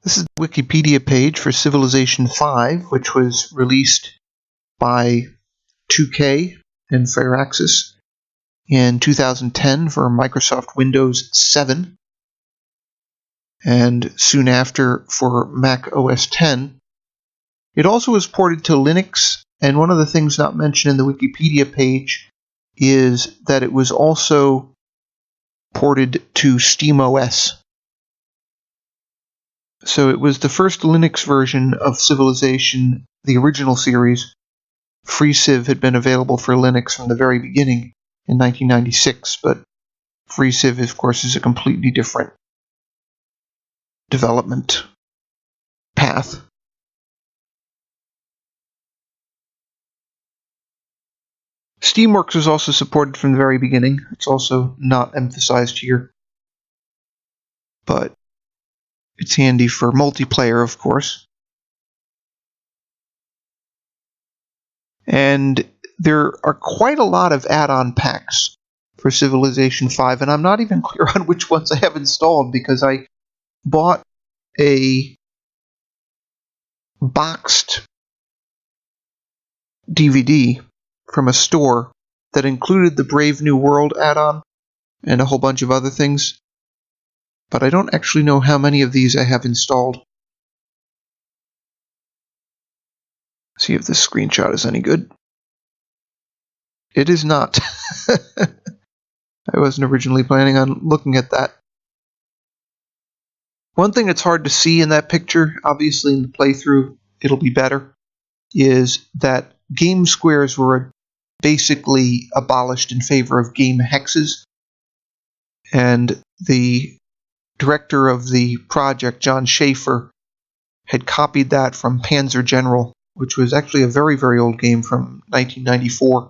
This is the Wikipedia page for Civilization 5, which was released by 2K and Firaxis in 2010 for Microsoft Windows 7, and soon after for Mac OS X. It also was ported to Linux, and one of the things not mentioned in the Wikipedia page is that it was also ported to SteamOS. So it was the first Linux version of Civilization, the original series. FreeCiv had been available for Linux from the very beginning in 1996, but FreeCiv, of course, is a completely different development path. Steamworks was also supported from the very beginning. It's also not emphasized here, but it's handy for multiplayer, of course. And there are quite a lot of add-on packs for Civilization 5, and I'm not even clear on which ones I have installed because I bought a boxed DVD from a store that included the Brave New World add-on and a whole bunch of other things, but I don't actually know how many of these I have installed. See if this screenshot is any good. It is not. I wasn't originally planning on looking at that. One thing that's hard to see in that picture, obviously in the playthrough it'll be better, is that game squares were basically abolished in favor of game hexes, and the director of the project, Jon Shafer, had copied that from Panzer General, which was actually a very, very old game from 1994.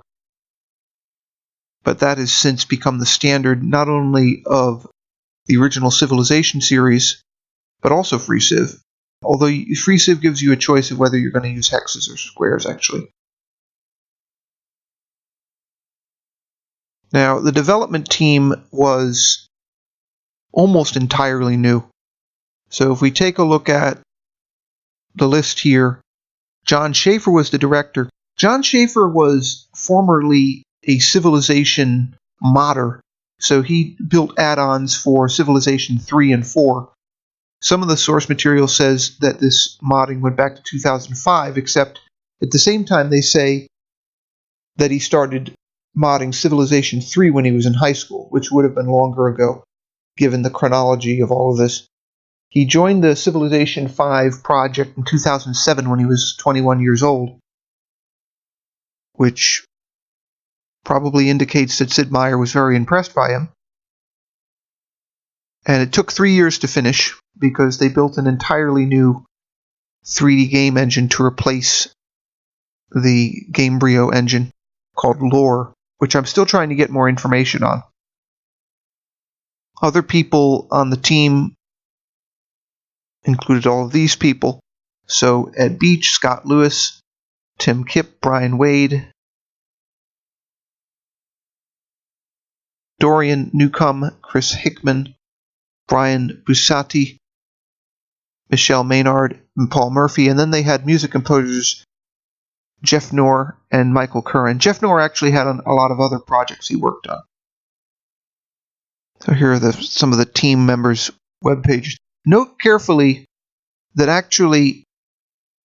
But that has since become the standard not only of the original Civilization series, but also FreeCiv. Although FreeCiv gives you a choice of whether you're going to use hexes or squares, actually. Now, the development team was almost entirely new. So if we take a look at the list here, Jon Shafer was the director. Jon Shafer was formerly a Civilization modder, so he built add-ons for Civilization 3 and 4. Some of the source material says that this modding went back to 2005, except at the same time they say that he started modding Civilization 3 when he was in high school, which would have been longer ago, given the chronology of all of this. He joined the Civilization 5 project in 2007 when he was 21 years old, which probably indicates that Sid Meier was very impressed by him. And it took 3 years to finish because they built an entirely new 3D game engine to replace the Gamebryo engine called Knorr, which I'm still trying to get more information on. Other people on the team included all of these people. So Ed Beach, Scott Lewis, Tim Kipp, Brian Wade, Dorian Newcomb, Chris Hickman, Brian Busatti, Michelle Menard and Paul Murphy, and then they had music composers Geoff Knorr and Michael Curran. Geoff Knorr actually had a lot of other projects he worked on. So here are some of the team members' web pages. Note carefully that actually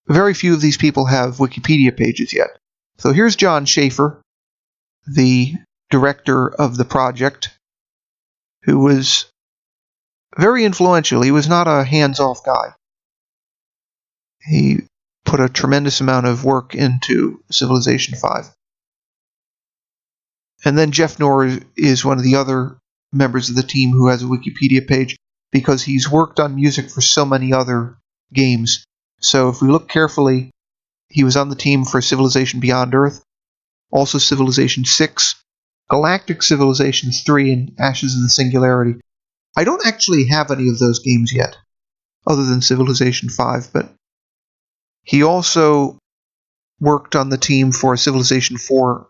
very few of these people have Wikipedia pages yet. So here's Jon Shafer, the director of the project, who was very influential. He was not a hands-off guy. He put a tremendous amount of work into Civilization 5. And then Geoff Knorr is one of the other members of the team who has a Wikipedia page because he's worked on music for so many other games. So if we look carefully, he was on the team for Civilization Beyond Earth, also Civilization 6, Galactic Civilizations 3, and Ashes of the Singularity. I don't actually have any of those games yet, other than Civilization 5, but he also worked on the team for Civilization 4.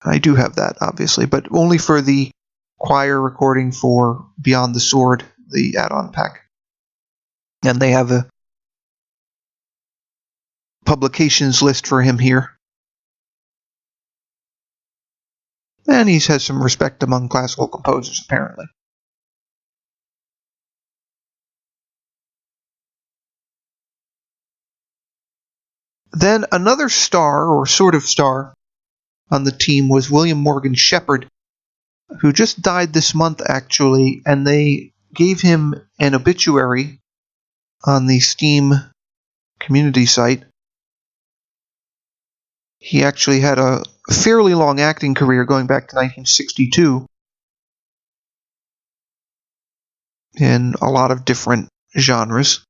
I do have that, obviously, but only for the choir recording for Beyond the Sword, the add-on pack. And they have a publications list for him here. And he has some respect among classical composers, apparently. Then another star, or sort of star, on the team was William Morgan Sheppard, who just died this month, actually, and they gave him an obituary on the Steam community site. He actually had a fairly long acting career going back to 1962 in a lot of different genres.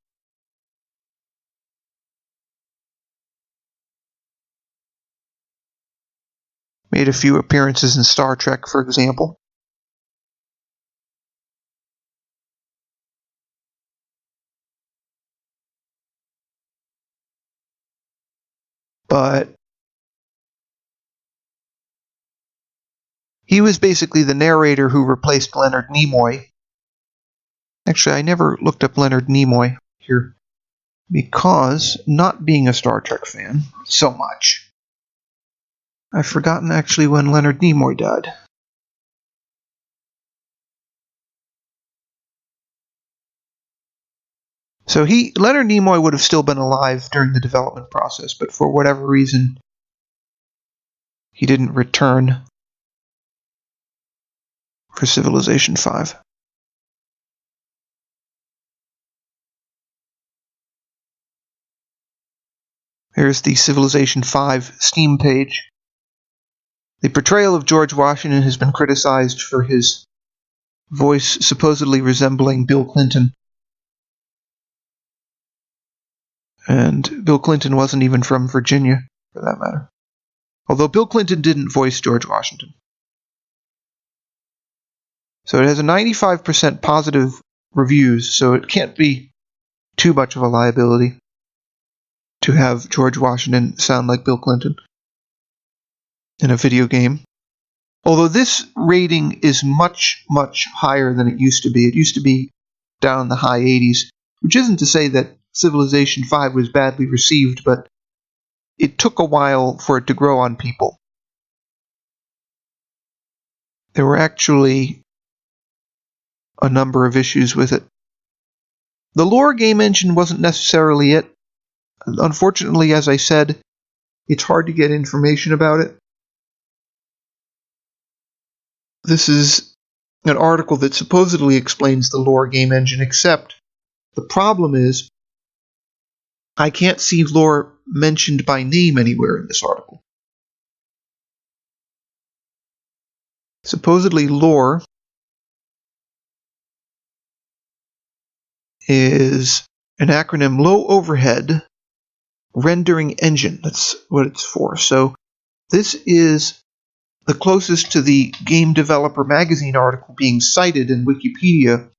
Made a few appearances in Star Trek, for example. But he was basically the narrator who replaced Leonard Nimoy. Actually, I never looked up Leonard Nimoy here because, not being a Star Trek fan so much, I've forgotten actually when Leonard Nimoy died. So Leonard Nimoy would have still been alive during the development process, but for whatever reason, he didn't return for Civilization V. Here's the Civilization V Steam page. The portrayal of George Washington has been criticized for his voice supposedly resembling Bill Clinton. And Bill Clinton wasn't even from Virginia, for that matter. Although Bill Clinton didn't voice George Washington. So it has a 95% positive reviews, so it can't be too much of a liability to have George Washington sound like Bill Clinton in a video game. Although this rating is much, much higher than it used to be. It used to be down in the high 80s, which isn't to say that Civilization V was badly received, but it took a while for it to grow on people. There were actually a number of issues with it. The lore game engine wasn't necessarily it. Unfortunately, as I said, it's hard to get information about it. This is an article that supposedly explains the lore game engine, except the problem is I can't see lore mentioned by name anywhere in this article. Supposedly lore is an acronym Low Overhead Rendering Engine. That's what it's for. So this is the closest to the Game Developer Magazine article being cited in Wikipedia.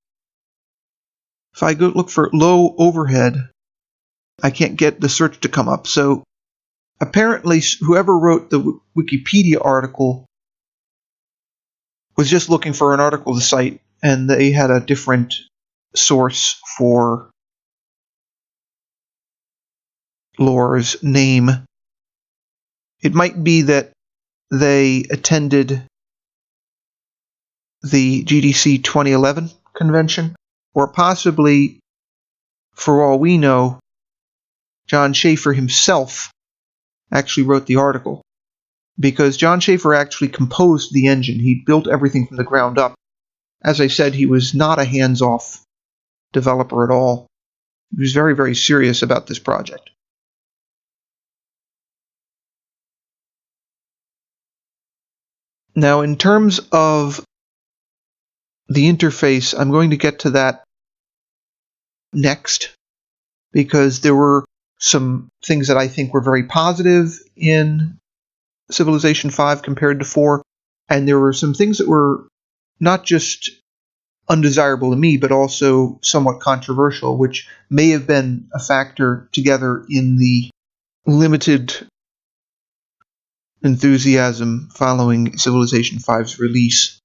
If I go look for low overhead, I can't get the search to come up. So apparently whoever wrote the Wikipedia article was just looking for an article to cite, and they had a different source for lore's name. It might be that they attended the GDC 2011 convention, or possibly, for all we know, Jon Shafer himself actually wrote the article, because Jon Shafer actually composed the engine. He built everything from the ground up. As I said, he was not a hands-off developer at all. He was very, very serious about this project. Now, in terms of the interface, I'm going to get to that next, because there were some things that I think were very positive in Civilization V compared to 4, and there were some things that were not just undesirable to me, but also somewhat controversial, which may have been a factor together in the limited enthusiasm following Civilization V's release.